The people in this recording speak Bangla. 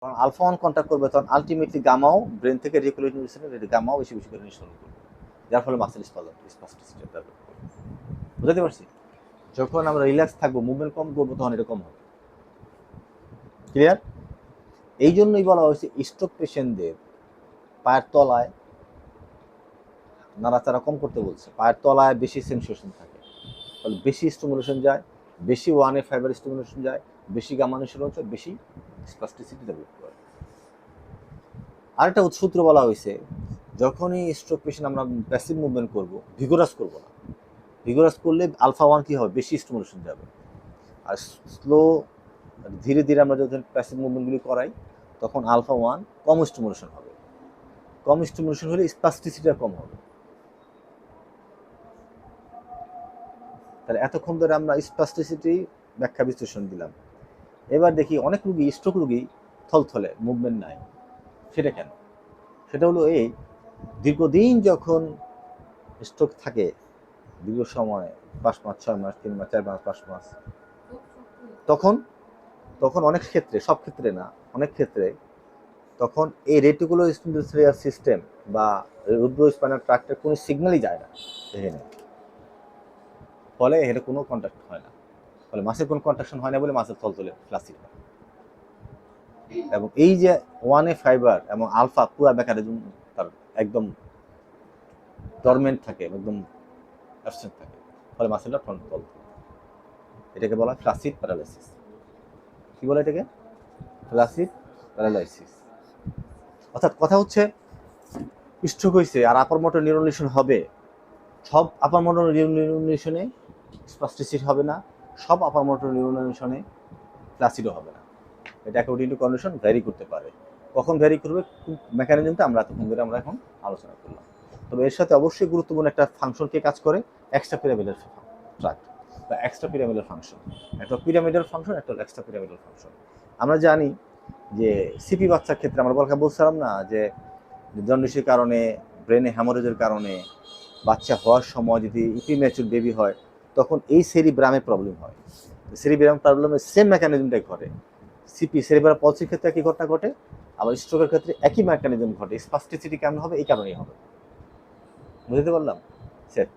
যখন আলফা ওয়ান কন্ট্যাক্ট করবে তখন আলটিমেটলি গামাও ব্রেন থেকে রেগুলেটর গামাও বেশি বেশি করে নিঃসরণ করবে, যার ফলে মাসেল স্পাস্টিসিটি ডেভেলপ করবে। বুঝতে পারছি? যখন আমরা রিল্যাক্স থাকবো, মুভমেন্ট কম করবো, তখন এটা কম হবে। ক্লিয়ার? এই জন্যই বলা হয়েছে স্ট্রোক পেশেন্টদের পায়ের তলায় নাড়াচাড়া কম করতে বলছে। পায়ের তলায় বেশি সেন্সেশন থাকে, ফলে বেশি স্টিমুলেশন যায়, বেশি ওয়ানে ফাইবার স্টিমুলেশন যায়, বেশি গামা নিঃসরণ হয়, বেশি স্পাস্টিসিটি ডেভেলপ করে। আরেকটা সূত্র বলা হয়েছে, যখনই স্ট্রোক পেশেন্ট আমরা প্যাসিভ মুভমেন্ট করব, ভিগোরাস করব না। ভিগোরাস করলে আলফা ওয়ান কী হবে, বেশি স্টিমুলেশন যাবে। আর স্লো ধীরে ধীরে আমরা যখন প্যাসিভ মুভমেন্টগুলি করাই, তখন আলফা ওয়ান কম স্টিমুলেশন হবে। কম স্টিমুলেশন হলে স্পাস্টিসিটিটা কম হবে। তাহলে এতক্ষণ ধরে আমরা স্পাস্টিসিটি ব্যাখ্যা বিশ্লেষণ দিলাম। এবার দেখি অনেক রুগী, স্ট্রোক রুগী থলথলে, মুভমেন্ট নাই। সেটা কেন? সেটা হলো এই, দীর্ঘদিন যখন স্ট্রোক থাকে, দীর্ঘ সময় 5 মাস, 6 মাস, 3 মাস, 4 মাস, 5 মাস, তখন তখন অনেক ক্ষেত্রে, সব ক্ষেত্রে না, অনেক ক্ষেত্রে তখন এই রেটিকুলোস্পাইনাল সিস্টেম বা রুব্রোস্পাইনাল ট্র্যাক্টের কোনো সিগন্যালই যায় না এখানে, ফলে এটা কোনো কন্ট্যাক্ট হয় না, ফলে মাসের কোনো কন্ট্রাকশন হয় না বলে মাসের থলথলে ফ্লাসিড হয়। এবং এই যে ওয়ানে ফাইবার এবং আলফা পুরা মেকানিজম তার একদম ডরমেন্ট থাকে, একদম অ্যাবসেন্ট থাকে, ফলে মাসেলটা থলথল। এটাকে বলা হয় ফ্লাসিড প্যারালাইসিস। কি বলে এটাকে? ফ্লাসিড প্যারালাইসিস। অর্থাৎ কথা হচ্ছে, স্ট্রোক হয়েছে আর আপার মোটর নিউরোন হবে, সব আপার মোটর নিউরোনে স্পাস্টিসিটি হবে না, সব আপার মোটর নিউরোনে ফ্লাসিডও হবে না। এটা অ্যাকর্ডিং টু কন্ডিশন ভ্যারি করতে পারে। কখন ভ্যারি করবে, মেকানিজমটা আমরা এতক্ষণ ধরে আমরা এখন আলোচনা করলাম। তবে এর সাথে অবশ্যই গুরুত্বপূর্ণ একটা ফাংশনকে কাজ করে, এক্সট্রা পিরামিডাল ট্রাক্ট বা এক্সট্রা পিরামিডাল ফাংশন। একটা পিরামিডাল ফাংশন, একটা এক্সট্রা পিরামিডাল ফাংশন। আমরা জানি যে সিপি বাচ্চার ক্ষেত্রে আমরা বলছিলাম না যে জন্ডিসের কারণে, ব্রেনে হ্যামোরেজের কারণে বাচ্চা হওয়ার সময় যদি প্রিম্যাচুর বেবি হয়, তখন এই সেরিব্রামে প্রবলেম হয়। সেরিব্রাম প্রবলেমের সেম মেকানিজমটাই ঘটে। সিপি সেরিব্রাল পলসির ক্ষেত্রে একই ঘটনা ঘটে, আবার স্ট্রোকের ক্ষেত্রে একই মেকানিজম ঘটে। স্পাস্টিসিটি কেমন হবে, এই কারণেই হবে। বুঝতে পারলাম? স্যার